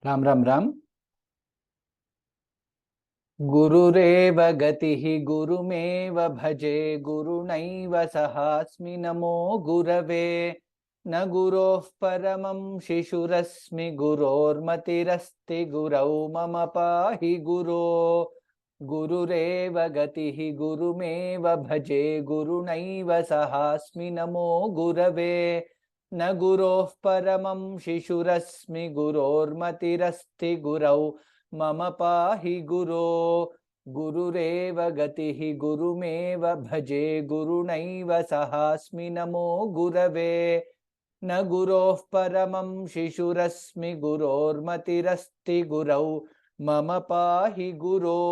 राम राम राम। गुरुरेव गतिः गुरुमेव भजे गुरुणैव सहास्मि नमो गुरवे। न गुरोः परमं शिशुरस्मि गुरोर्मतिरस्ति गुरौ मम पाहि गुरो। गुरुरेव गतिः गुरुमेव भजे गुरुणैव सहास्मि नमो गुरवे। न गुरोः परमं शिशुरस्मि गुरोर्मतिरस्ति गुरौ मम पाहि गुरो। गुरुरेव गतिः गुरुमेव भजे गुरुणैव सहास्मि नमो गुरवे। न गुरोः परमं शिशुरस्मि गुरोर्मतिरस्ति गुरौ मम पाहि गुरो।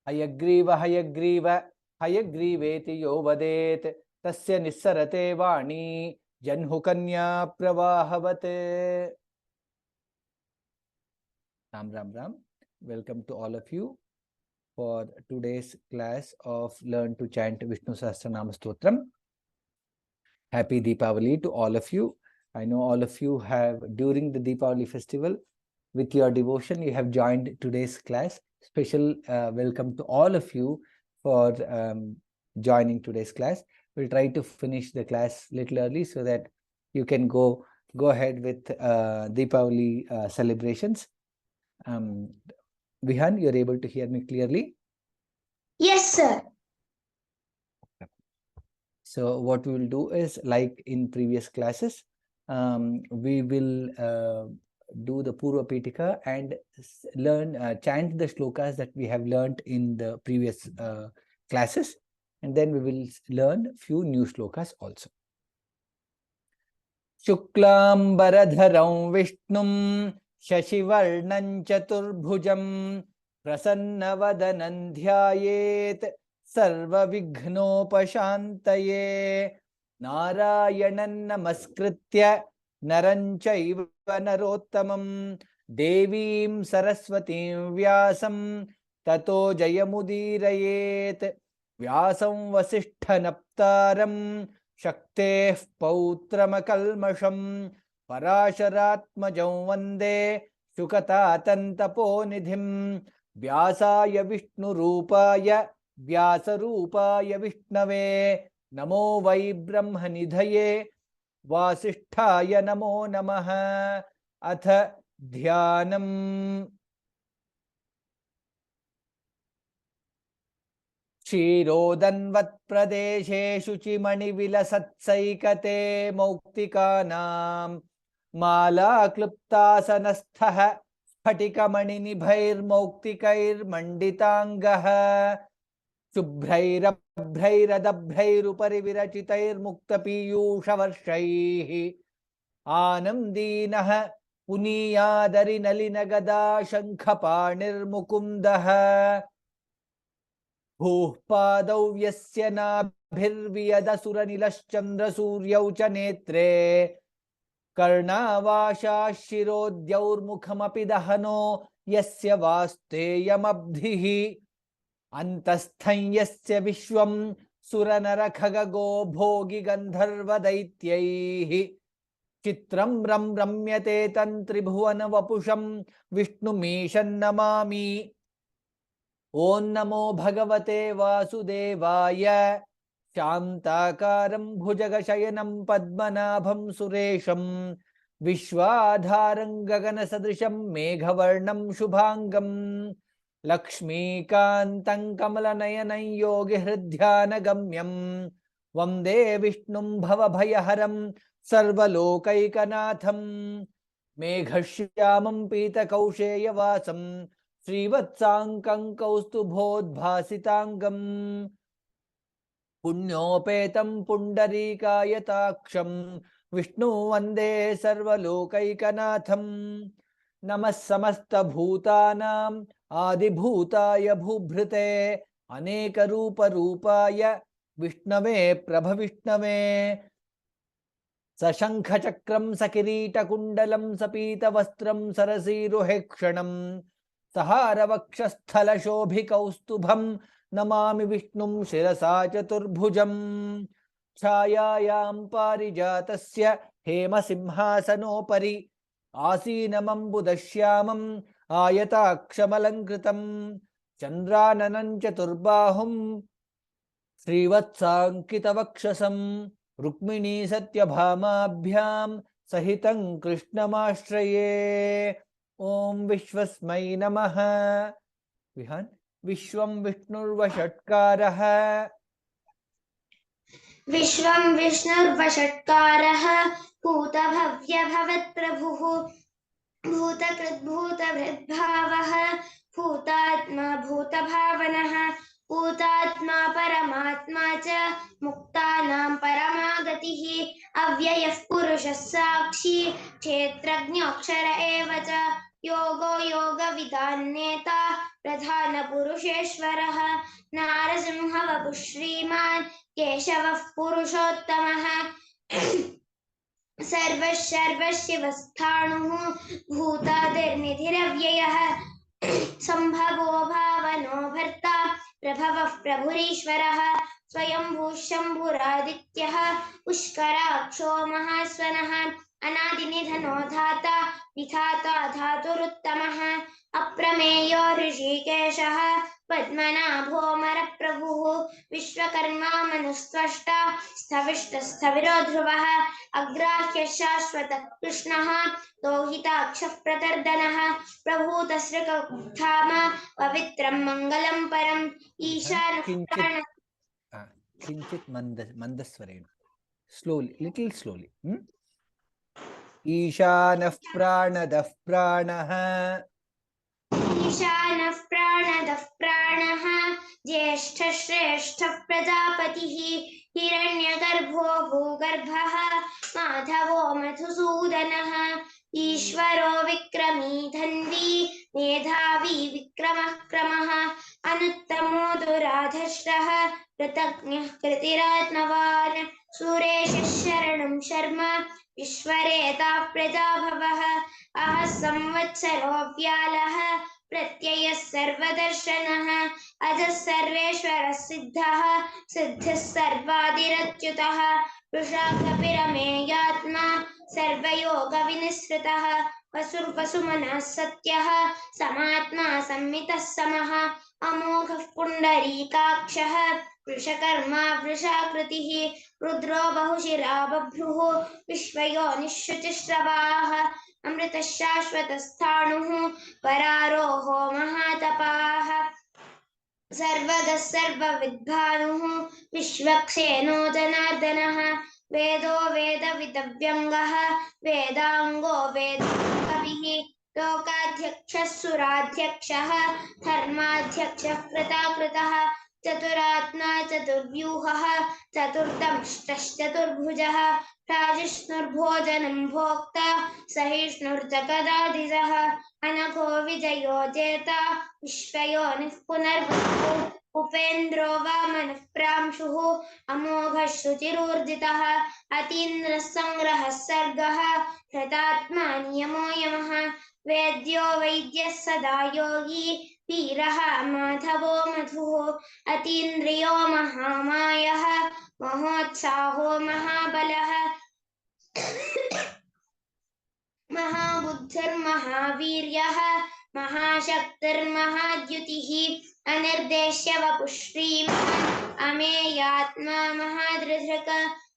हयग्रीव हयग्रीव हयग्रीवेति यो वदेत् तस्य निस्सरते वाणी जह्नुकन्या प्रवाहवत्। Ram Ram Ram. Welcome to all of you for today's class of Learn to Chant Vishnu Sahasranama Stotram. Happy Deepavali to all of you. I know all of you have, during the Deepavali festival, with your devotion, you have joined today's class. Special welcome to all of you for joining today's class. We'll try to finish the class little early so that you can go ahead with Deepavali celebrations. Vihan, you're able to hear me clearly? Yes, sir. So what we will do is, like in previous classes, we will do the Purva Pitika and learn, chant the shlokas that we have learned in the previous classes, and then we will learn few new shlokas also. Shuklambaradharam Vishnum Shashivarnam Chaturbhujam Prasanna Dhyayet Sarva Vighnopashantaye. Narayanan Namaskritya Naranchaiva Narottamam Devim Saraswatim Vyasam Tato Jayamudirayet. Vyasam Vasishtha Naptaram Shakteh Pautramakalmasham Parasharatmajam Vande Sukatatantaponidhim. Vyasaya Vishnu Rupaya Vyasa Rupaya Vishnave Namo Vai Brahmanidhaye Vasisthaya Namo Namaha. Atha Dhyanam. क्षीरोदन्वत् प्रदेशे शुचिमणिविलसत्सैकते मौक्तिकानां मालाक्लुप्तासनस्थः स्फटिकमणिनिभैर्मौक्तिकैर्मण्डिताङ्गः शुभ्रैरभ्रैरदभ्रैरुपरि विरचितैर्मुक्तपीयूषवर्षैः आनन्दीनः पुनीयादरिनलिनगदा शङ्खपाणिर्मुकुन्दः भूः पादौ यस्य नाभिर्वियदसुरनिलश्चन्द्रसूर्यौ च नेत्रे कर्णावाशाः शिरोद्यौर्मुखमपि दहनो यस्य वास्तेयमब्धिः अन्तस्थं यस्य विश्वं सुरनरखगो भोगि गन्धर्वदैत्यैः चित्रं रम्यते तन्त्रिभुवन वपुषं विष्णुमीशन्नमामि। ओं नमो भगवते वासुदेवाय शान्ताकारं भुजगशयनं पद्मनाभं सुरेशं विश्वाधारं गगनसदृशं मेघवर्णं शुभांगं लक्ष्मीकान्तं कमलनयनं योगिहृद्ध्यानगम्यं वन्दे विष्णुं भवभयहरं सर्वलोकैकनाथं मेघश्यामं पीतकौशेयवासं श्रीवत्साङ्कं कौस्तुभोद्भासिताङ्गं पुण्योपेतं पुण्डरीकायताक्षं विष्णु वन्दे सर्वलोकैकनाथं नमः समस्तभूतानाम् आदिभूताय भूभृते अनेकरूपरूपाय विष्णवे प्रभविष्णवे सशङ्खचक्रं सकिरीटकुण्डलं सपीतवस्त्रं सरसीरुहेक्षणं सहारवक्षस्थलशोभिकौस्तुभं नमामि विष्णुं शिरसा चतुर्भुजं छायायां पारिजातस्य हेमसिंहासनोपरि आसीनमम्बुदश्यामम् आयताक्षमलङ्कृतं चन्द्राननं चतुर्बाहुं श्रीवत्साङ्कितवक्षसं रुक्मिणी सत्यभामाभ्यां सहितं कृष्णमाश्रये। ओम विश्वस्मै नमः। विहान विश्वं विष्णुर्वषट्कारः विश्वं विष्णुर्वषट्कारः भूतभव्यभवत्प्रभुः भूतकृद्भूतभृद्भावः भूतात्मा भूतभावनः भूतात्मा परमात्मा च मुक्तानां परमागतिः अव्ययः पुरुषः साक्षी क्षेत्रज्ञोऽक्षर एव च योगो योगविदान्नेता प्रधानपुरुषेश्वरः नारसिंहवपुः श्रीमान् केशवः पुरुषोत्तमः सर्वशिवस्थाणुः भूतादिर्निधिरव्ययः सम्भवो भावनो भर्ता प्रभवः प्रभुरीश्वरः स्वयंभूः शम्भुरादित्यः पुष्कराक्षो महास्वनः अनादिनिधनो धाता विधाता धातुरुत्तमः अप्रमेयो ऋषिकेशः पद्मनाभोऽमरप्रभुः विश्वकर्मा मनुस्त्वष्टा स्थविष्टस्थविरो ध्रुवः अग्राह्य शाश्वत कृष्णः लोहिताक्षः प्रतर्दनः प्रभूतसृकधाम पवित्रं मङ्गलं परम् किंचित मंदस्वरेण slowly, little slowly. ईशानः प्राणदः प्राणः ईशानः प्राणदः प्राणः ज्येष्ठः श्रेष्ठः प्रजापतिः हिरण्यगर्भो भूगर्भः माधवो मधुसूदनः ईश्वरो विक्रमी धन्वी मेधावी विक्रमः क्रमः अनुत्तमो दुराधर्षः कृतज्ञः कृतिरात्मवान् सुरेशः शरणं शर्म ईश्वरेता प्रजाभवः अहः संवत्सरो व्यालः प्रत्ययः सर्वदर्शनः अजः सर्वेश्वरः सिद्धः सिद्धिः सर्वादिरच्युतः वृषाकपिरमेयात्मा सर्वयोगविनिसृतः वसुर्वसुमनः सत्यः समात्मा संमितः समः अमोघः पुण्डरीकाक्षः वृषकर्मा वृषाकृतिः रुद्रो बहुशिरा बभ्रुः विश्वयोनिःशुचिश्रवाः अमृतः शाश्वतस्थाणुः परारोहो महातपाः सर्वगः सर्वविद्भानुः विश्वक्सेनो जनार्दनः वेदो वेदविदव्यङ्गः वेदाङ्गो वेदकविः लोकाध्यक्षः सुराध्यक्षः धर्माध्यक्षः कृताकृतः चतुरात्मा चतुर्व्यूहः चतुर्दंष्टश्चतुर्भुजः राजिष्णुर्भोजनं भोक्ता सहिष्णुर्जगदाधिजः अनघो विजयो जेता विश्वयोनिः पुनर्वसुः उपेन्द्रो वामनः प्रांशुः अमोघः शुचिरूर्जितः अतीन्द्रः संग्रहः सर्गः हृतात्मा नियमो यमः वेद्यो वैद्यः सदा योगी वीरः माधवो मधुः अतीन्द्रियो महामायः महोत्साहो महाबलः महाबुद्धिर्महावीर्यः महाशक्तिर्महाद्युतिः अनिर्देश्य वपुः श्रीमान् अमेयात्मा महादृढक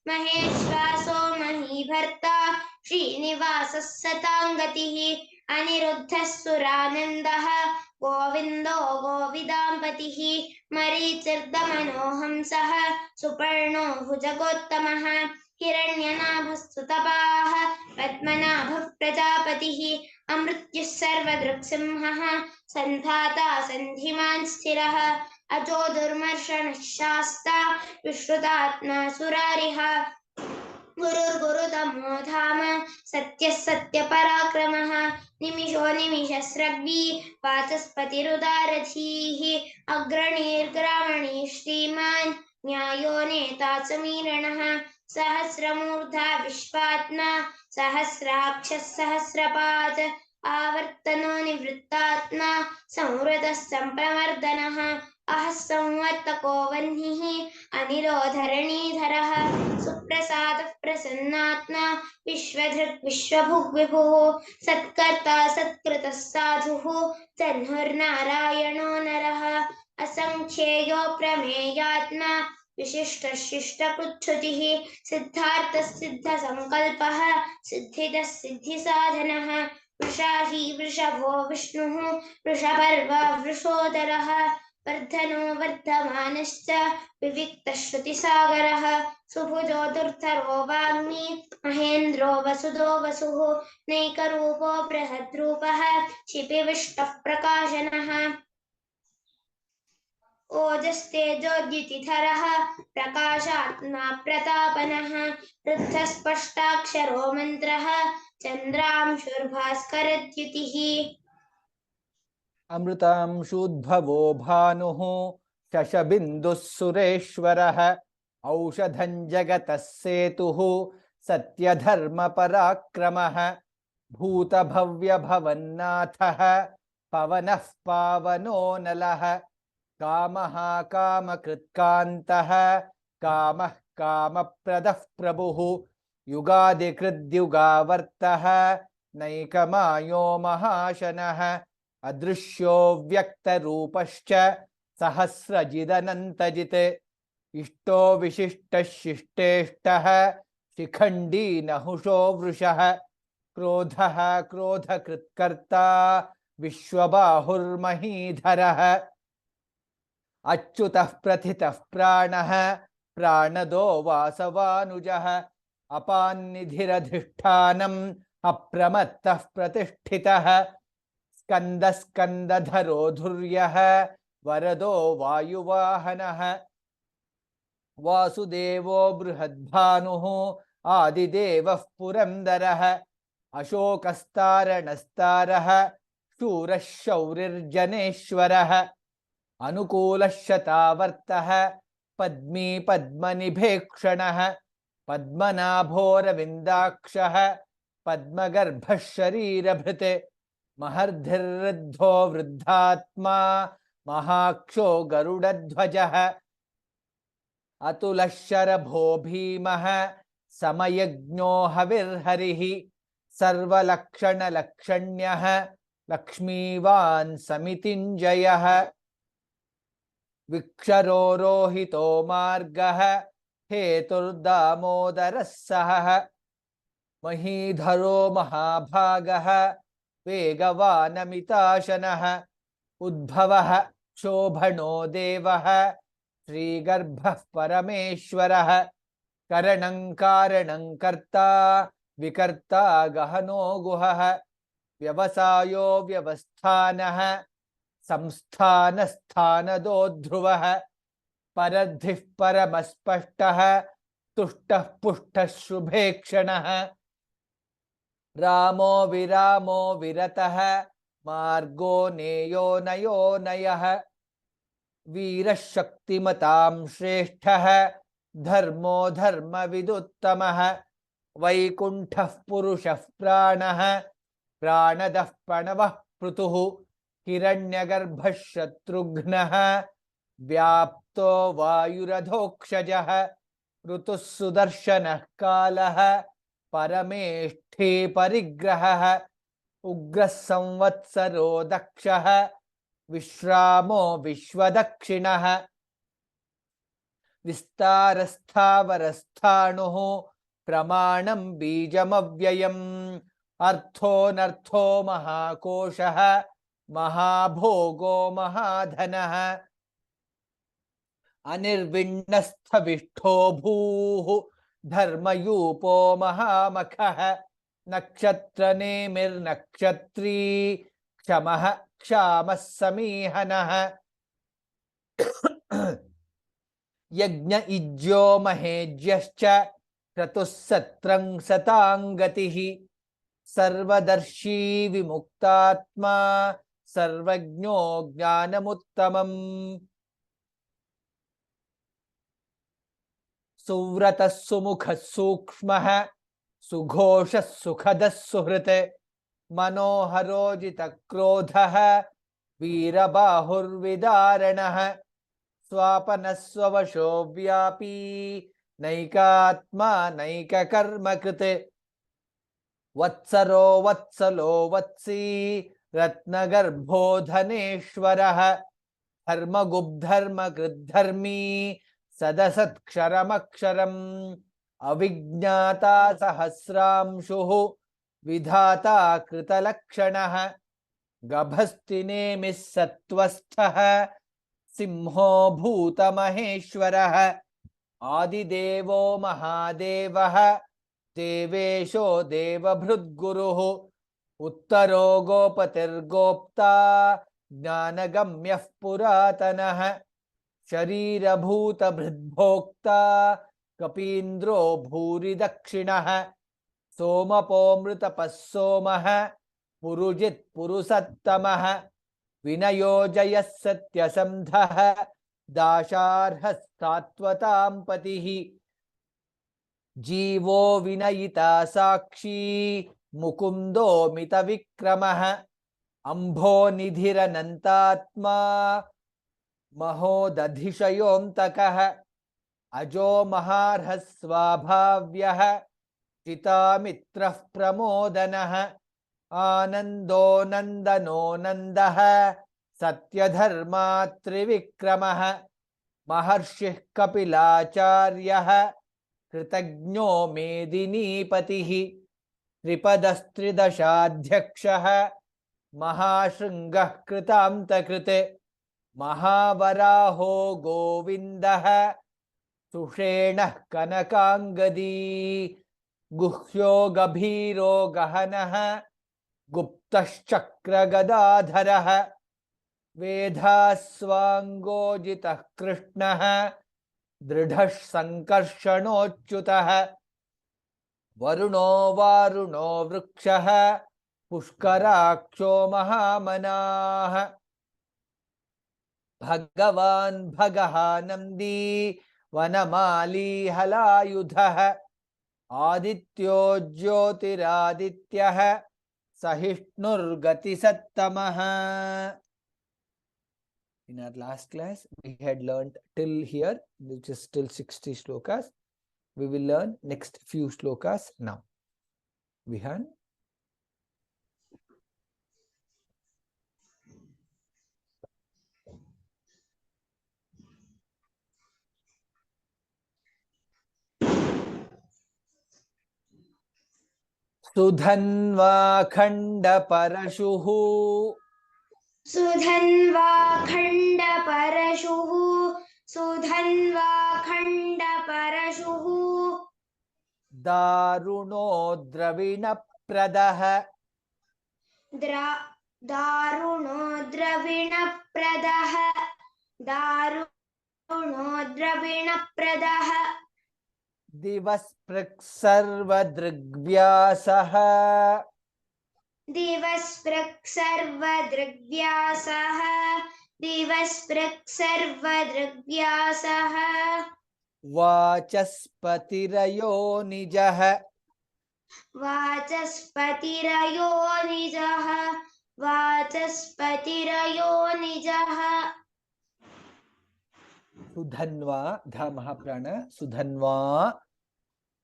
महेश्वासो महीभर्ता श्रीनिवासः सताङ्गतिः अनिरुद्धः सुरानन्दः गोविन्दो गोविदाम्पतिः मरीचिर्दमनो हंसः सुपर्णो भुजगोत्तमः हिरण्यनाभस्तुतपाः पद्मनाभः प्रजापतिः अमृत्युः सर्वदृक्सिंहः सन्धाता सन्धिमान् स्थिरः अजो दुर्मर्षणः शास्ता विश्रुतात्मा सुरारिः गुरुर्गुरुतमो धाम सत्यः सत्यपराक्रमः निमिषो निमिषस्रग्वी वाचस्पतिरुदारधीः अग्रणीर्ग्रामणी श्रीमान् न्यायो नेता समीरणः सहस्रमूर्धा विश्वात्मा सहस्राक्षः सहस्रपात् आवर्तनो निवृत्तात्मा संवृतः सम्प्रमर्दनः अहः संवर्तको वह्निः अनिलो धरणीधरः सुप्रसादः प्रसन्नात्मा विश्वधृक् विश्वभुग् विभुः सत्कर्ता सत्कृतः साधुः तन्हुर्नारायणो नरः असंख्येयो प्रमेयात्मा विशिष्टः शिष्टकृच्छ्रुतिः सिद्धार्थः सिद्धसङ्कल्पः सिद्धिदः सिद्धिसाधनः वृषाही वृषभो विष्णुः वृषपर्वा वृषोदरः वर्धनो वर्धमानश्च विविक्तः श्रुतिसागरः सुभुजो दुर्धरो वाग्मी महेन्द्रो वसुदो वसुः नैकरूपो बृहद्रूपः क्षिपिविष्टः प्रकाशनः ओजस्तेजोद्युतिधरः प्रकाशात्मा प्रतापनः वृद्धस्पष्टाक्षरो मन्त्रः चन्द्रांशुर्भास्करद्युतिः अमृतांशूद्भवो भानुः शशबिन्दुः सुरेश्वरः औषधं जगतः सेतुः सत्यधर्मपराक्रमः भूतभव्यभवन्नाथः पवनः पावनो नलः कामः कामकृत्कान्तः कामः कामप्रदः प्रभुः युगादिकृद्युगावर्तः नैकमायो महाशनः अदृश्यो व्यक्तरूपश्च सहस्रजिदनन्तजित् इष्टो विशिष्टः शिष्टेष्टः शिखण्डी नहुषो वृषः क्रोधः क्रोधकृत्कर्ता विश्वबाहुर्महीधरः अच्युतः प्रथितः प्राणः प्राणदो वासवानुजः अपान्निधिरधिष्ठानम् अप्रमत्तः प्रतिष्ठितः स्कन्दस्कन्दधरो धुर्यः वरदो वायुवाहनः वासुदेवो बृहद्भानुः आदिदेवः पुरन्दरः अशोकस्तारणस्तारः शूरः शौरिर्जनेश्वरः अनुकूलः शतावर्तः पद्मी पद्मनिभेक्षणः पद्मनाभोरविन्दाक्षः पद्मगर्भः शरीरभृत् महर्धिर्वृद्धो वृद्धात्मा महाक्षो गरुडध्वजः अतुलः शरभो भीमः समयज्ञो हविर्हरिः सर्वलक्षणलक्षण्यः लक्ष्मीवान् समितिञ्जयः विक्षरोरोहितो मार्गः हेतुर्दामोदरः सहः महीधरो महाभागः वेगवानमिताशनः उद्भवः शोभनो देवः श्रीगर्भः परमेश्वरः करणं कारणं कर्ता विकर्ता गहनो गुहः व्यवसायो व्यवस्थानः संस्थानस्थानदो ध्रुवः परद्धिः परमस्पष्टः तुष्टः पुष्टः शुभेक्षणः रामो विरामो विरतः मार्गो नेयो नयो नयः वीरः शक्तिमतां श्रेष्ठः धर्मो धर्मविदुत्तमः वैकुण्ठः पुरुषः प्राणः प्राणदः प्रणवः पृथुः हिरण्यगर्भः शत्रुघ्नः व्याप्तो वायुरधोक्षजः ऋतुः सुदर्शनः कालः परमेष्ठी परिग्रहः उग्रः संवत्सरो दक्षः विश्रामो विश्वदक्षिणः विस्तारस्थावरस्थाणुः प्रमाणं बीजमव्ययम् अर्थोऽनर्थो महाकोशः महाभोगो महाधनः अनिर्विण्णस्थविष्ठो भूः धर्मयूपो महामखः नक्षत्रनेमिर्नक्षत्री क्षमः क्षामः समीहनः यज्ञ इज्यो महेज्यश्च क्रतुः सत्रं सताङ्गतिः सर्वदर्शी विमुक्तात्मा सर्वज्ञो ज्ञानमुत्तमम् सुव्रतः सुमुखः सूक्ष्मः सुघोषः सुखदः सुहृत् मनोहरोजितक्रोधः वीरबाहुर्विदारणः स्वापनः स्ववशो व्यापी नैकात्मा नैककर्मकृत् वत्सरो वत्सलो वत्सी रत्नगर्भो धनेश्वरः धर्मगुब्धर्मकृद्धर्मी सदसत्क्षरमक्षरम् अविज्ञाता सहस्रांशुः विधाता कृतलक्षणः गभस्तिनेमिः सत्त्वस्थः सिंहो भूतमहेश्वरः आदिदेवो महादेवः देवेशो देवभृद्गुरुः उत्तरो गोपतिर्गोप्ता ज्ञानगम्यः पुरातनः शरीरभूतभृद्भोक्ता कपीन्द्रो भूरिदक्षिणः सोमपोमृतपः सोमः पुरुजित् पुरुषत्तमः विनयोजयः सत्यसन्धः दाशार्हः सात्वतां पतिः जीवो विनयिता साक्षी मुकुंदो मितविक्रमः अम्भोनिधिरनन्तात्मा महोदधिशयोऽन्तकः अजो महार्हः स्वाभाव्यः चितामित्रः प्रमोदनः आनन्दो नन्दनो नन्दः सत्यधर्मात्रिविक्रमः महर्षिः कपिलाचार्यः कृतज्ञो मेदिनीपतिः त्रिपदस्त्रिदशाध्यक्षः महाशृङ्गः कृतान्तकृते महावराहो गोविन्दः सुषेणः कनकाङ्गदी गुह्यो गभीरो गहनः गुप्तश्चक्रगदाधरः वेधास्वाङ्गोजितः कृष्णः दृढः संकर्षणोच्युतः वरुणो वारुणो वृक्षः पुष्कराक्षो महामनाः भगवान् भगः नन्दी वनमाली हलायुधः आदित्यो ज्योतिरादित्यः सहिष्णुर्गतिसत्तमः. In our last class, we had learned till here, which is still 60 shlokas. We will learn next few shlokas now. Vihan. Sudhanva खण्डपरशुः Sudhanva खण्डपरशुः Sudhanva खण्डपरशुः दारुणो द्रविणप्रदः दारुणो द्रविणप्रदः दारुणो द्रविणप्रदः दिवस्पृक् सर्वदृग्व्यासः दिवस्पृक् सर्वदृग्व्यासः दिवस्पृक् सर्वदृग्व्यासः वाचस्पतिरयो निजः वाचस्पतिरयो निजः वाचस्पतिरयो निजः सुधन्वा ध महाप्राण सुधन्वा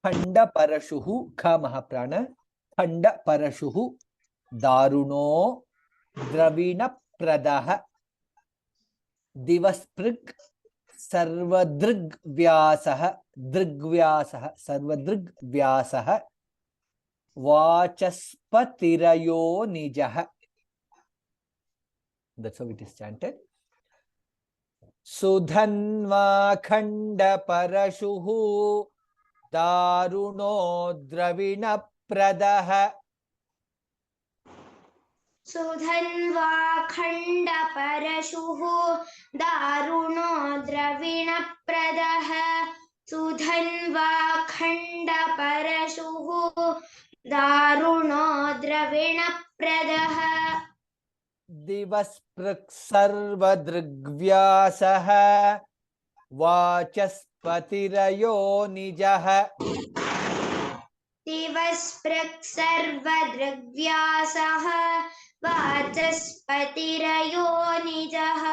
खण्डपरशुः ख महाप्राण खण्डपरशुः दारुणो द्रविणप्रदः दिवस्पृक् सर्वदृग्व्यासः दृग्व्यासः सर्वदृग्व्यासः वाचस्पतिरयो निजः. That's how it is chanted. Sudhanva खण्डपरशुः दारुणो द्रविणप्रदः सुधन्वा खण्डपरशुः दारुणो द्रविणप्रदः सुधन्वा खण्डपरशुः दारुणो द्रविणप्रदः दिवस्पृक् सर्वदृग्व्यासः वाचस्पतिरयो निजः दिवस्पृक् सर्वदृग्व्यासः वाचस्पतिरयो निजः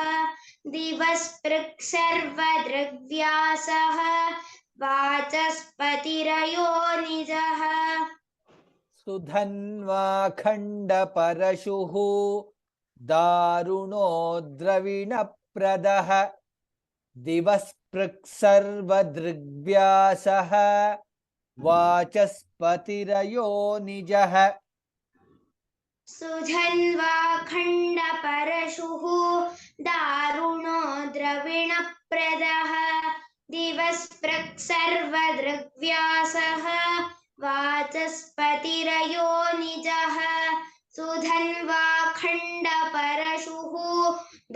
दिवस्पृक् सर्वदृग्व्यासः वाचस्पतिरयो निजः. सुधन्वाखण्डपरशुः दारुणो द्रविणप्रदः दिवस्पृक्सर्वदृग्व्यासः वाचस्पतिरयो निजः सुधन्वाखण्डपरशुः दारुणो द्रविणप्रदः दिवस्पृक्सर्वदृग्व्यासः वाचस्पतिरयो निजः सुधन्वाखण्डपरशुः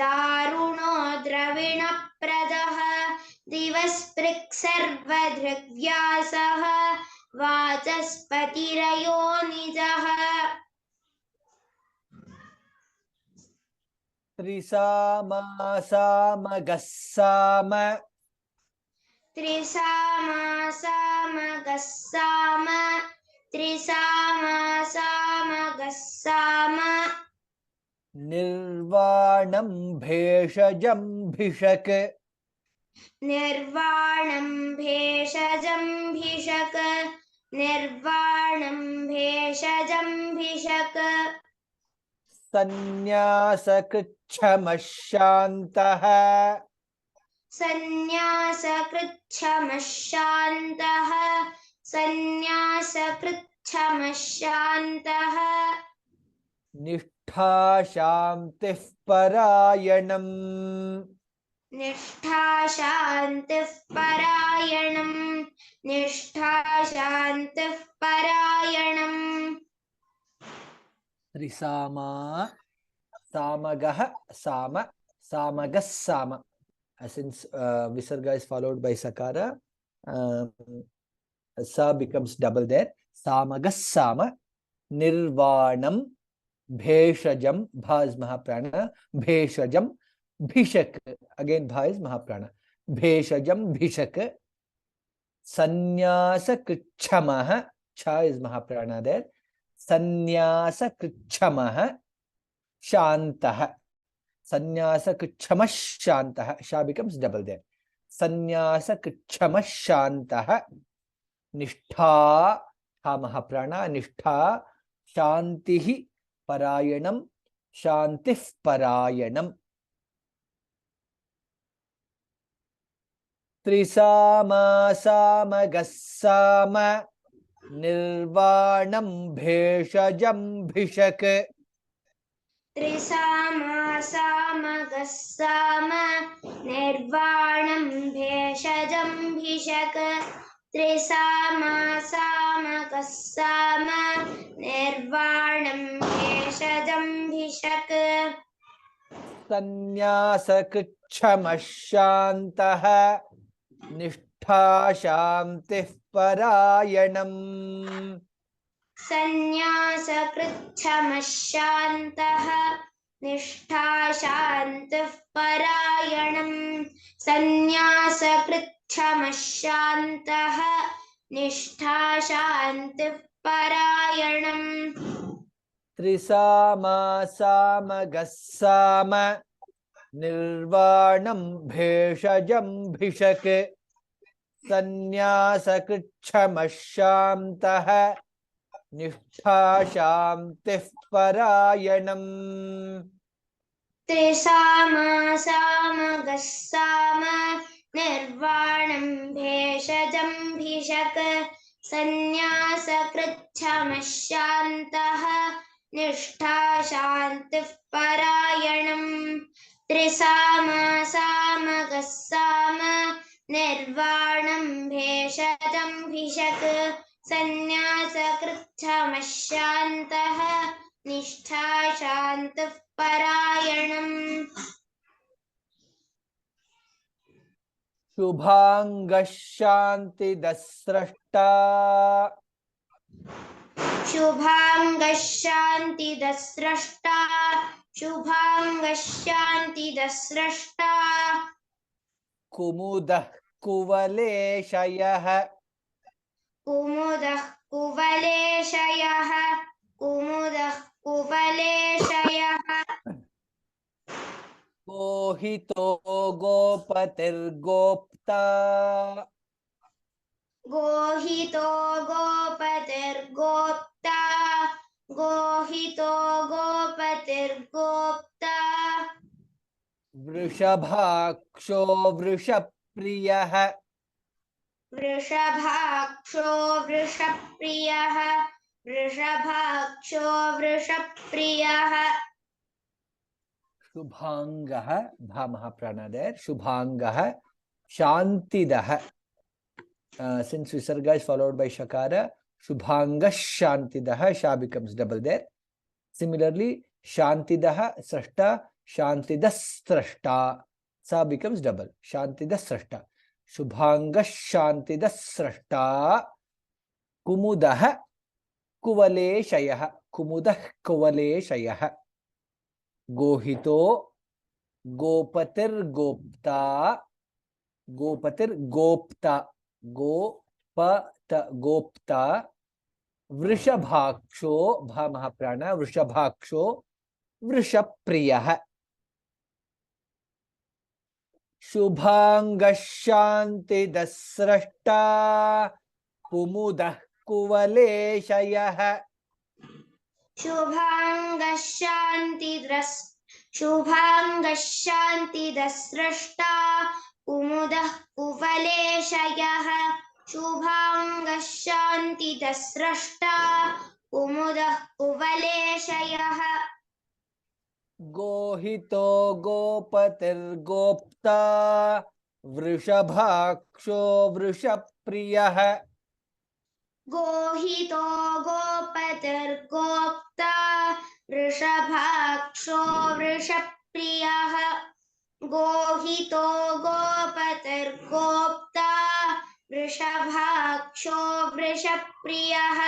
दारुणो द्रविणप्रदः दिवस्पृक्सर्वदृग्व्यासः वाचस्पतिरयो निजः त्रिसामासामगस्साम त्रिसामासामगस्साम त्रिसामासामगस्साम निर्वाणं भेषजं भिषक् निर्वाणं भेषजं भिषक् निर्वाणं भेषजं भिषक् सन्न्यासकृच्छमः सन्न्यासकृच्छमः शान्तः सन्न्यासकृच्छमः शान्तः निष्ठा शान्तिः परायणम् निष्ठा शान्तिः परायणम् निष्ठा शान्तिः परायणम् त्रिसामा samagah sama samagas sama. Since visarga is followed by sakara, sa becomes double there. Samagas sama nirvanam bheshajam, bha is mahaprana, bheshajam bhishak, again bha is mahaprana, bheshajam bhishak, sannyasa krichamaha, cha is mahaprana there, sannyasa krichamaha shantah, sannyasa krichamaha shantah, sha becomes double there, sannyasa krichamaha shantah, nishtha, ha mahaprana, nishtha, shantihi parayanam, shantif parayanam. Trisama samagassama nirvanam bheshajam bhishak. त्रिसामा सामगस्साम निर्वाणं भेषजं भिषक त्रिसामा सामगस्साम निर्वाणं भेषजं भिषक सन्न्यासकृच्छमः निष्ठा शान्तिः परायणम्. सन्न्यासकृच्छमः शान्तः निष्ठा शान्तिः परायणम् सन्न्यासकृच्छमः शान्तः निष्ठा शान्तिः परायणम् त्रिसामा सामगस्साम निर्वाणं भेषजं भिषक सन्न्यासकृच्छमः शान्तः निष्ठा शान्तिः परायणम्. त्रिसामा सामगस्साम निर्वाणं भेषजं भिषक सन्न्यासकृच्छमः शान्तः निष्ठा शान्तिः परायणम् त्रिसामा सामगस्साम निर्वाणं भेषजं भिषक सन्न्यासकृच्छमः शान्तः निष्ठा शान्तिः परायणम् शुभांगः शान्तिदस्रष्टा शुभांगः शान्तिदस्रष्टा शुभांगः शान्तिदस्रष्टा कुमुदः कुवलेशयः कुमुदः कुवलेशयः कुमुदः कुवलेशयः गोहितो गोपतिर्गोप्ता गोहितो गोपतिर्गोप्ता गोहितो गोपतिर्गोप्ता वृषभाक्षो वृषप्रियः वृषभाक्षो वृषप्रियः वृषभाक्षो वृषप्रियः शुभांगः भा महाप्राणा there शुभांगः शांतिदः since visarga is followed by shakara shubhanga shantidah sha becomes double there. Similarly shantidah srashta shantidas srashta sa becomes double shantidas srashta shubhanga shantidas srashta kumudah kuvaleshayah kumudah kuvaleshayah गोहितो गोपतिर्गोप्ता गोपतिर्गोप्ता Gopatha गोप्ता वृषभाक्षो भा महाप्राण वृषभाक्षो वृषप्रियः शुभांगशान्तिदस्रष्टा कुमुदः कुवलेशयः शुभांगशान्तिदस्रष्टा कुमुदः कुवलेशयः शुभांगशान्तिदस्रष्टा कुमुदः कुवलेशयः गोहितो गोपतिर्गोप्ता वृषभाक्षो वृषप्रियः गोहितो गोपतिर्गोप्ता वृषभाक्षो वृषप्रियः गोहितो गोपतिर्गोप्ता वृषभाक्षो वृषप्रियः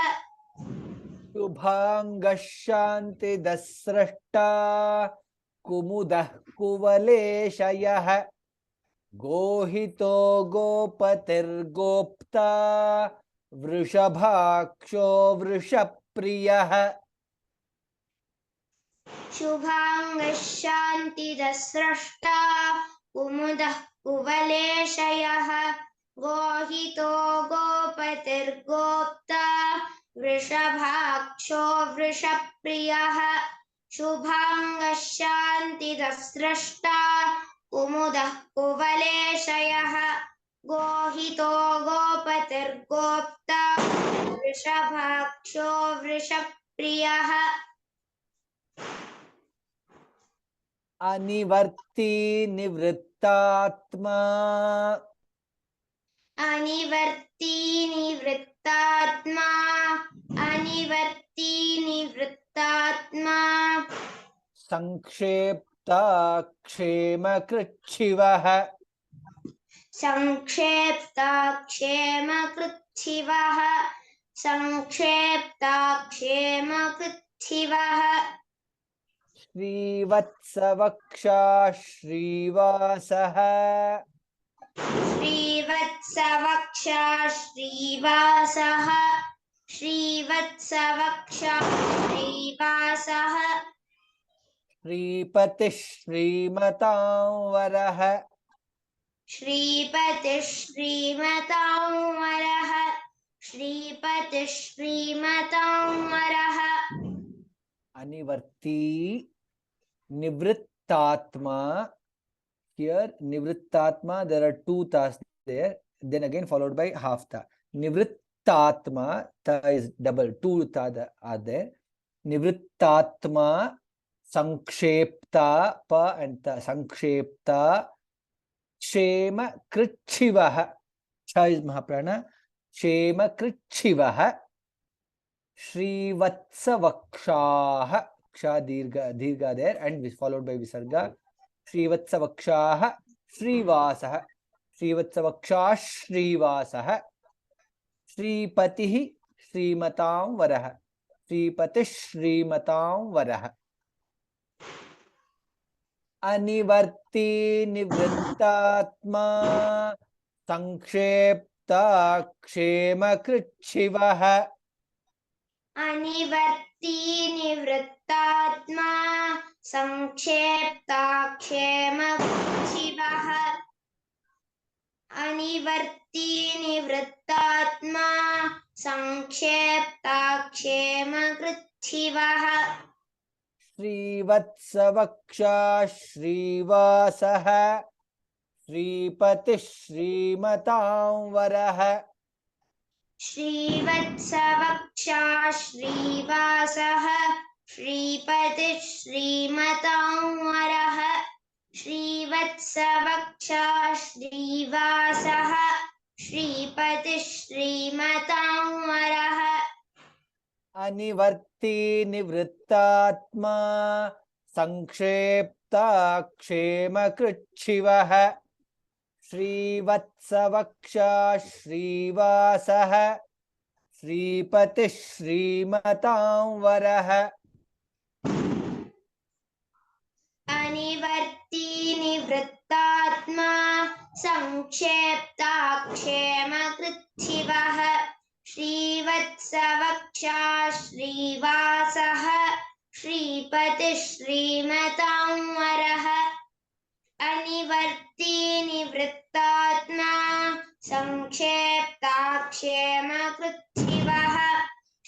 शुभांगशान्तिदस्रष्टा कुमुदः कुवलेशयः गोहितो गोपतिर्गोप्ता वृषभाक्षो वृषप्रियः शुभांगशान्तिदस्रष्टा कुमुदः कुवलेशयः गोहितो गोपतिर्गोप्ता वृषभाक्षो वृषप्रियः शुभांगशान्तिदस्रष्टा कुमुदः कुवलेशयः गोहितो गोपतिर्गोप्ता वृषभाक्षो वृषप्रियः अनिवर्ती निवृत्तात्मा अनिवर्ती निवृत्तात्मा अनिवर्ती निवृत्तात्मा संक्षेप्ता क्षेमकृच्छिवः संक्षेप्ता क्षेमकृच्छिवः संक्षेप्ता क्षेमकृच्छिवः श्रीवत्सवक्षा श्रीवासः श्रीवत्सवक्षा श्रीवासः श्रीवत्सवक्षा श्रीवासः श्रीपतिः श्रीमतां वरः श्रीपतिः श्रीमतां वरः श्रीपतिः श्रीमतां वरः अनिवर्ती nivrittatma. Here nivrittatma, there are two tas there, then again followed by half ta. Nivrittatma, ta is double, two ta are there. Nivrittatma sankshepta pa and ta sankshepta shema krichivaha. Cha is mahaprana. Shema krichivaha. Shrivatsavakshaha. Ksha dirgha there and followed by visarga. Shrivatsavakshaha Shrivasah. Shrivatsavaksha Shrivasah. Shripatihi Srimatam Varaha. Shripati Srimatam Varaha. Anivarti Nivrittatma Sankshepta Kshema Krichivaha. अनिवर्ती निवृत्तात्मा संक्षेप्ता क्षेमकृच्छिवः अनिवर्ती निवृत्तात्मा संक्षेप्ता क्षेमकृच्छिवः कृच्छिवः श्रीवत्सवक्षा श्रीवासः श्रीपतिः श्रीमतां वरः श्रीवत्सवक्षा श्रीवासः श्रीपतिः श्रीमतां वरः श्रीवत्सवक्षा श्रीवासः श्रीपतिः श्रीमतां वरः अनिवर्ती निवृत्तात्मा संक्षेप्ताक्षेमकृच्छिवः श्रीवत्सवक्षा श्रीवासः श्रीपतिः श्रीमतां वरः अनिवर्ती निवृत्तात्मा संक्षेप्ताक्षेमकृच्छिवः श्रीवत्सवक्षा श्रीवासः श्रीपतिः श्रीमतां वरः अनिवर्ती निवृत्तात्मा संक्षेप्ताक्षेमकृच्छिवः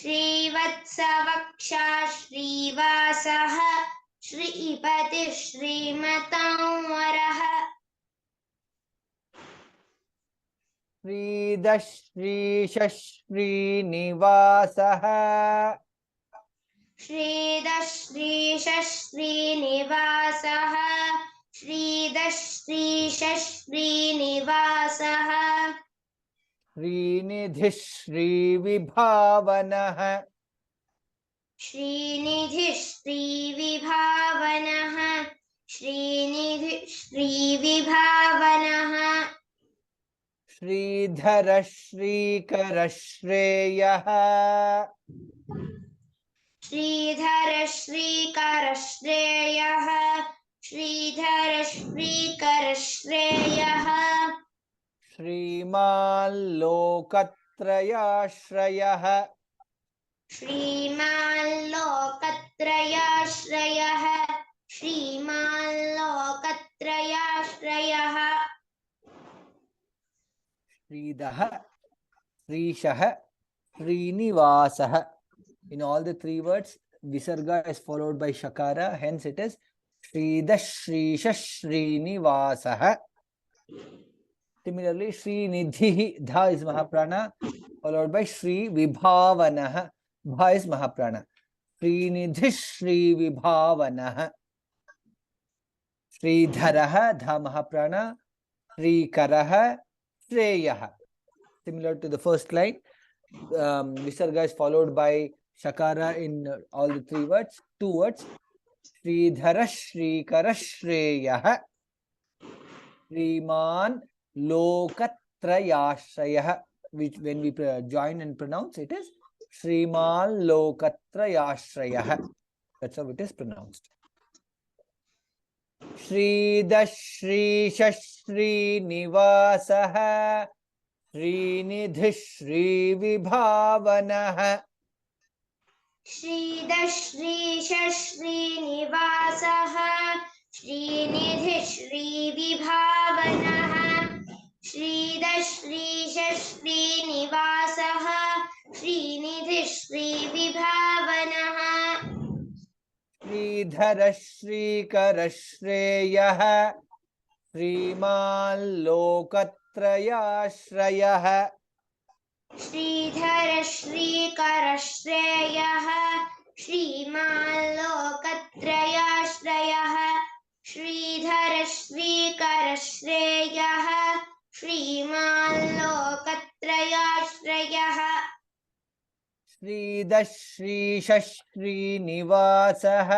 श्रीवत्सवक्षा श्रीवासः श्रीपतिः श्रीमतां वरः श्रीदश्रीशश्रीनिवासः श्रीदश्रीशश्रीनिवासः श्रीदश्रीशश्रीनिवासः श्रीनिधिः श्रीविभावनः श्रीनिधिः श्रीविभावनः श्रीनिधिः श्रीविभावनः श्रीधरः श्रीकरः श्रेयः श्रीधरः श्रीकरः श्रेयः श्रीधरः श्रीकरः श्रेयः श्रीमान् लोकत्रयाश्रयः श्रीमान् लोकत्रयाश्रयः श्रीमान् लोकत्रयाश्रयः श्रीदः श्रीशः श्रीनिवासः. In all the three words, Visarga is followed by Shakara, hence it is Shridah Shrisha Srinivasah. Similarly, Srinidhi, Dha is Mahaprana, followed by Shri Vibhavanah, Bha is Mahaprana. Srinidhi Shri Vibhavanah. Sridharaha, Dha Mahaprana, Srikaraha, Shreyah. Similar to the first line, Visarga is followed by Shakara in all the three words, two words. Sridhara Shrikara Shreyah. Sriman Lokatrayashrayah, which when we join and pronounce, it is Sriman Lokatrayashrayah. That's how it is pronounced. Shridashrisha Srinivasah Srinidhi Srivibhavanah. श्रीदश्रीशः श्रीनिवासः श्रीनिधिः श्रीविभावनः श्रीदश्रीशः श्रीनिवासः श्रीनिधिः श्रीविभावनः श्रीधरः श्रीकरः श्रेयः श्रीमान् लोकत्रयाश्रयः श्रीधरः श्रीकरः श्रेयः श्रीमान् लोकत्रयाश्रयः श्रीधरः श्रीकरः श्रेयः श्रीमान् लोकत्रयाश्रयः श्रीदश्रीशः श्रीनिवासः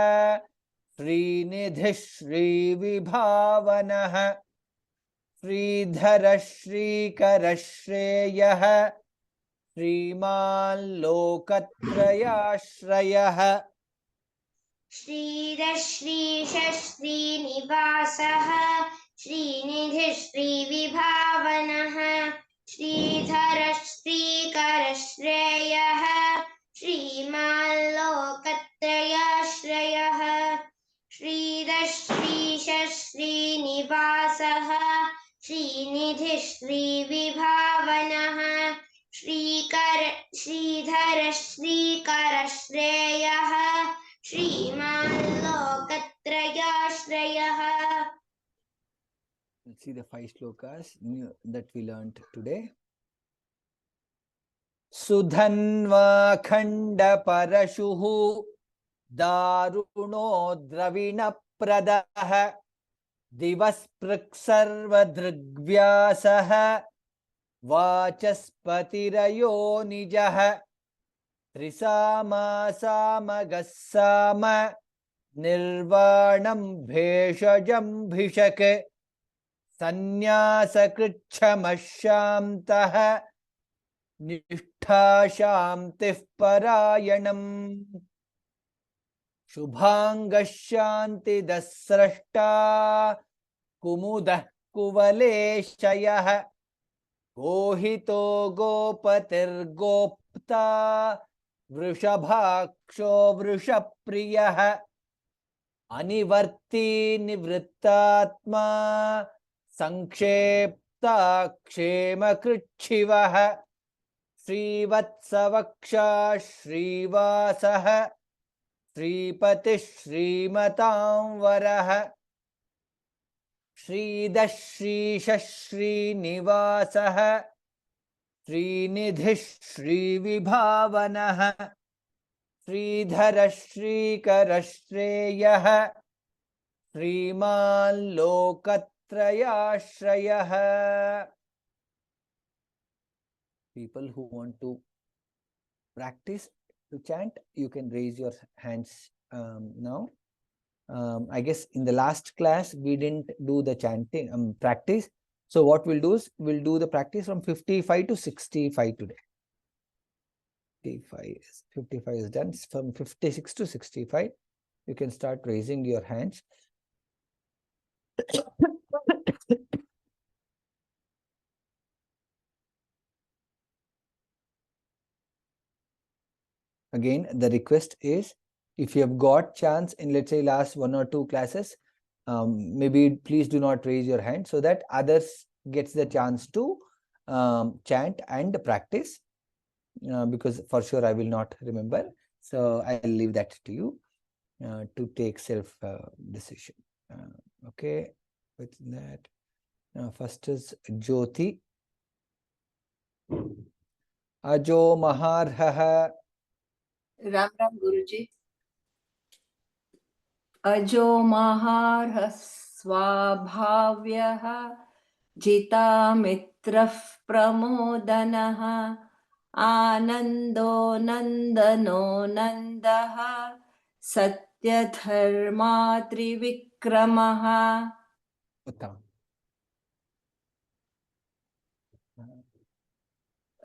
श्रीनिधिः श्रीविभावनः श्रीधरः श्रीकरः श्रेयः श्रीमान् लोकत्रयाश्रयः श्रीदश्रीशः श्रीनिवासः श्रीनिधिः श्रीविभावनः श्रीधरः श्रीकरः श्रेयः श्रीमान् लोकत्रयाश्रयः श्रीदश्रीशः श्रीनिवासः श्रीनिधिः श्रीविभावनः श्रीकरः श्रीधर श्रीकर श्रेयः श्रीमान् लोकत्रयाश्रयः. Let's see the 5 shlokas that we learned today. Sudhanva khanda parashuhu daruno dravina pradaha divaspruksarva drigvyasah vachaspatirayo nijah trisama samagassama nirvanam bheshajam bhishak संन्यासकृच्छमश्यान्तः निष्ठा शान्तिः परायणम् शुभाङ्गशान्तिदस्रष्टा कुमुदः कुवलेशयः गोहितो गोपतिर्गोप्ता वृषभाक्षो वृषप्रियः अनिवर्ती निवृत्तात्मा संक्षेप्ता क्षेमकृच्छिवः श्रीवत्सवक्षा श्रीवासः श्रीपतिः श्रीमतां वरः श्रीदः श्रीशः श्रीनिवासः श्रीनिधिः श्रीविभावनः श्रीधर श्रीकर श्रेयः श्रीमान् लोकत्रयाश्रयः. People who want to practice to chant, you can raise your hands now. I guess in the last class we didn't do the chanting practice. So what we'll do is we'll do the practice from 55 to 65 today. 55 is done. From 56 to 65, you can start raising your hands. Again, the request is, if you have got chance in, let's say, last 1 or 2 classes, maybe please do not raise your hand so that others gets the chance to chant and practice, because for sure I will not remember. So I'll leave that to you to take self decision. Okay, with that, first is Jyoti. Ajo Maharha. Ram Ram Guruji. Ajo Maharha Swabhavyaha Jita Mitrah Pramodanaha Anando Nandano Nandaha Satya Dharma Trivikramaha. Uttam.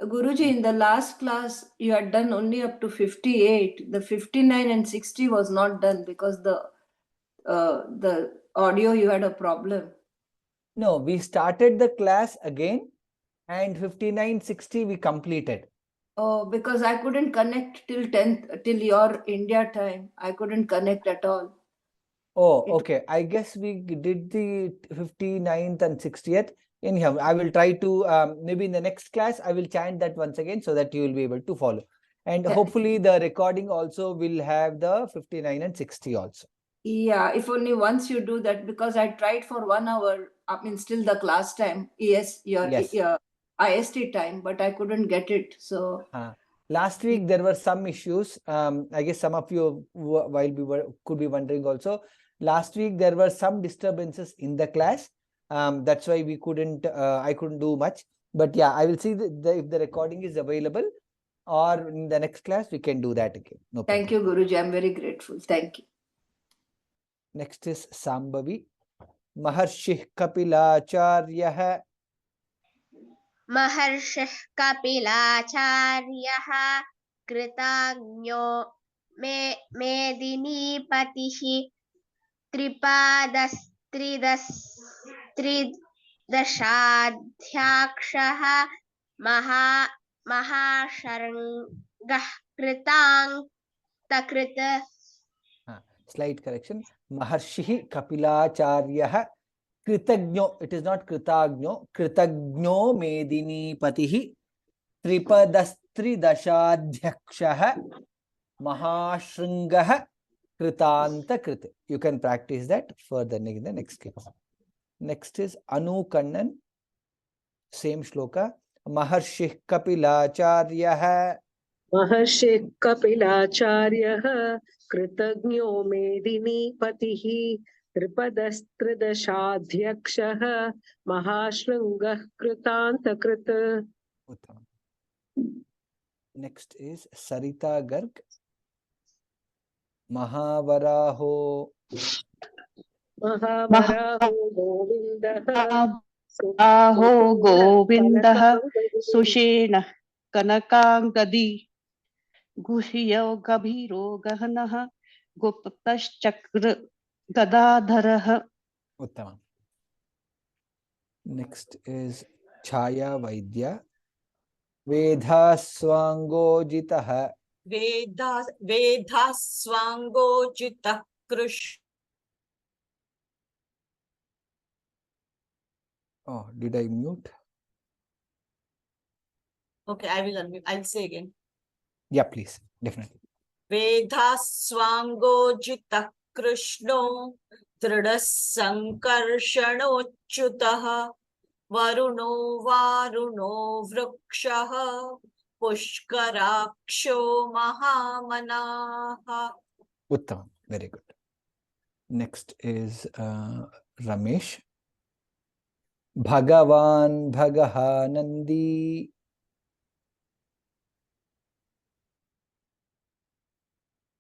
Guruji, in the last class, you had done only up to 58. The 59 and 60 was not done because the audio, you had a problem. No, we started the class again and 59, 60 we completed. Oh, because I couldn't connect till 10th, till your India time. I couldn't connect at all. Oh, okay. I guess we did the 59th and 60th. Anyhow, I will try to, maybe in the next class, I will chant that once again so that you will be able to follow. And Yeah. hopefully the recording also will have the 59 and 60 also. Yeah, if only once you do that, because I tried for 1 hour, I mean, still the class time, yes, your IST time, but I couldn't get it. So last week there were some issues. I guess some of you, while we were, could be wondering also. Last week there were some disturbances in the class. That's why we couldn't. I couldn't do much. But yeah, I will see if the recording is available, or in the next class we can do that again. No problem. thank you, Guruji. I'm very grateful. Thank you. Next is Sambhavi. Maharshih Kapilacharyah. महर्षिः कपिलाचार्यः कृताज्ञो मेदिनीपतिः त्रिदशाध्याक्षः महाशर्ङ्गः कृतान्तकृत्. Slight correction. Maharshih Kapilacharyah Kritagno. It is not Kritagno. Kritagno Medini Patihi त्रिदशाध्यक्षः महाशृङ्गः कृतान्तकृत्. You can practice that further in the next class. Next is Anu Kannan. Same shloka. Maharshih Kapilacharyah. Maharshi कपिलाचार्यः कृतज्ञो मेदिनीपतिः त्रिपदस्त्रिदशाध्यक्षः महाशृङ्गः कृतान्तकृत्. Uttam. Next is Sarita Garg. Mahavaraho. महावराहो गोविन्दः आहो गोविन्दः सुषेणः कनकाङ्गदी गुह्यो गभीरो गहनः गुप्तश्चक्र गदाधरः. Uttam. Next is Chaya Vaidya. Vedhaswangojitah. वेदास्वाङ्गोचितः Krishna. Oh, did I mute? Okay, I will unmute. I'll say again. Yeah, please. Definitely. वेदास्वाङ्गोचितः कृष्णो दृढः सङ्कर्षणोच्युतः वरुणो वारुणो वृक्षः पुष्कराक्षो महामनाः. Uttam. Very good. Next is Ramesh. Bhagavan Bhagahanandi.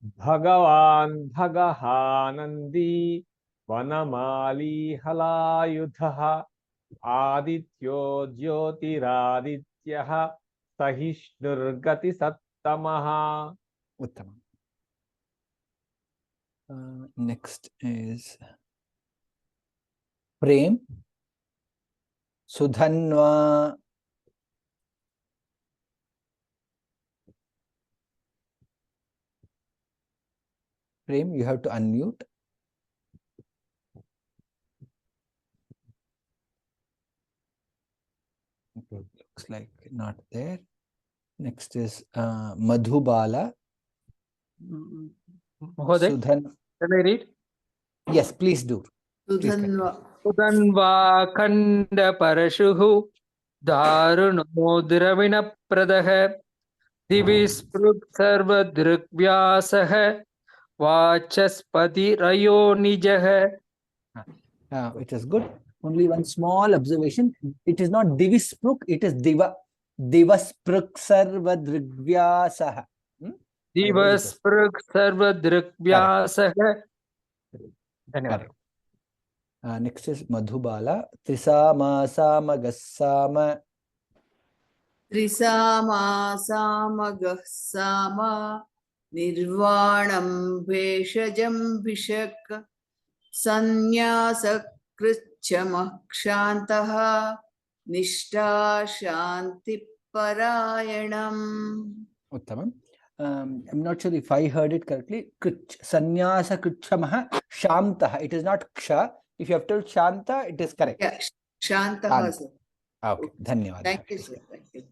भगवान् भगहानन्दी वनमाली हलायुधः आदित्यो ज्योतिरादित्यः सहिष्णुर्गतिसत्तमः. Uttam. Next is Prem. Sudhanva. Prem, you have to unmute. Okay, looks like not there. Next is Madhubala. Mahoday, Sudhan. can I read? Yes, please do. Please Sudhanva. Sudanva Khanda Parashuhu Daruno Dravinapradaha Divisprut Sarva Drukvyasah Vachaspati Rayo Nijaha. It is good. Only one small observation. It is not Divispruk, it is Diva. Divaspruk Sarva Drigvyasah. Divasprut Sarva Drukvyasah. Correct. Next is Madhubala. Trisama Samagassama. Trisama samagah sama nirvanam bheshajam bhishak sanyasa krichyamakshantah nishta shanti parayanam. Uttamam. I'm not sure if I heard it correctly. Sanyasa Krichamaha Shantaha. It is not Ksha. If you have told Shanta, it is correct. Yeah, Shantah. Sir. Okay. Dhanyawad. Thank you, sir. Thank you.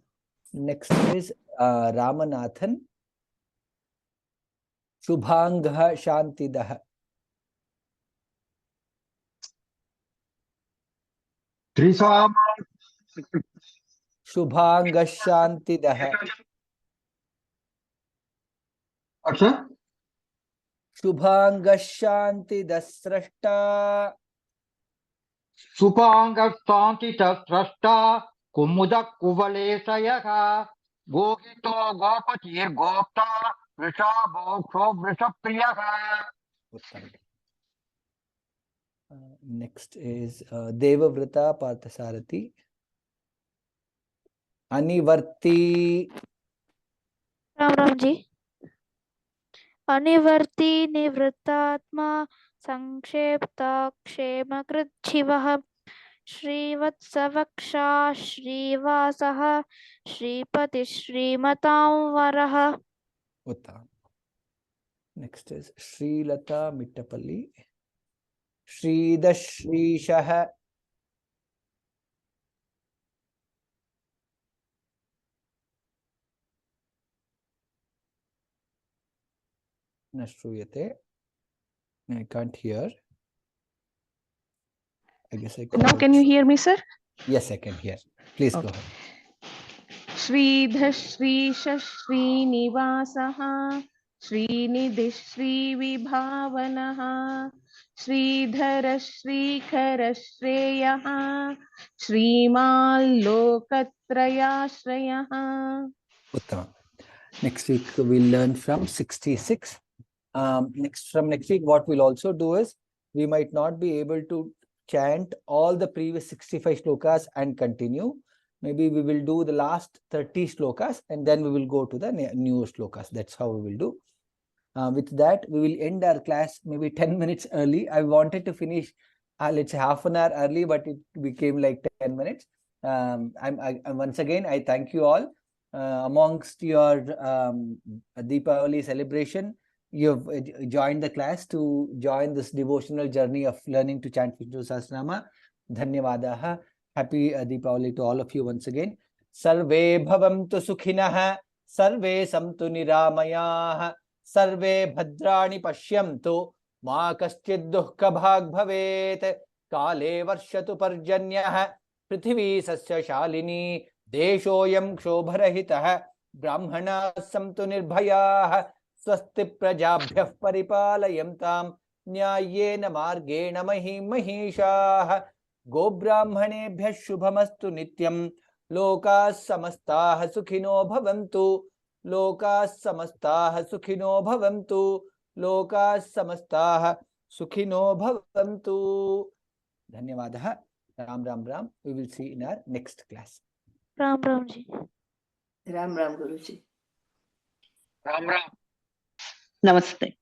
Next is Ramanathan. Shubhangha Shantidah. Trisama. Shubhanga Shantidah. अच्छा Shubhanga Shantidah Srashta. सुपांगस्तांति तस्रष्टा Kumud कुवलेशयः गोहितो गोपतिर्गोप्ता वृषभोक्षो वृषप्रियः. Next is Devavrata Parthasarathi. Anivarti. Ram ji. Anivarti Nivritatma Sankshepta Kshema Shivah Srivatsavaksha Srivasaha Sripati Srimatam Varaha. Uttam. Next is Srilata Mittapalli. Shridashrishaha. न श्रूयते. I can't hear. I guess I can. Now can you hear me, sir? Yes, I can hear. Please go Okay. ahead. Sridhar Shrish श्रीनिवासः श्रीनिधि श्रीविभावनः श्रीधर श्रीखर श्रेयः श्रीमाल्लोकत्रयाश्रयः. Uttama. Next week we'll learn from 66. Next week, what we'll also do is we might not be able to chant all the previous 65 shlokas and continue. Maybe we will do the last 30 shlokas and then we will go to the new shlokas. That's how we will do. With that, we will end our class maybe 10 minutes early. I wanted to finish, let's say half an hour early, but it became like 10 minutes. Once again, I thank you all. Amongst your Deepavali celebration, you have joined the class to join this devotional journey of learning to chant Vishnu Sahasranama. Dhanyavadaha. Happy Deepavali to all of you once again. Sarve bhavantu sukhinah, sarve samtu niramayah, sarve bhadrani pashyamtu, ma kaschid duhka bhag bhavet, kale varshatu parjanyah, prithvi sasya shalini, deshoyam kshobarahitah, brahmana samtu nirbhayah, swasti prajabhyah paripalayamtam, nyayena margena mahishah. गोब्राह्मणेभ्यः शुभमस्तु नित्यं. लोकाः समस्ताः सुखिनो भवन्तु. लोकाः समस्ताः सुखिनो भवन्तु. लोकाः समस्ताः सुखिनो भवन्तु. धन्यवादः. Ram Ram Ram. We will see in our next class. Ram Ram ji. Ram Ram guruji. Ram Ram. Namaste.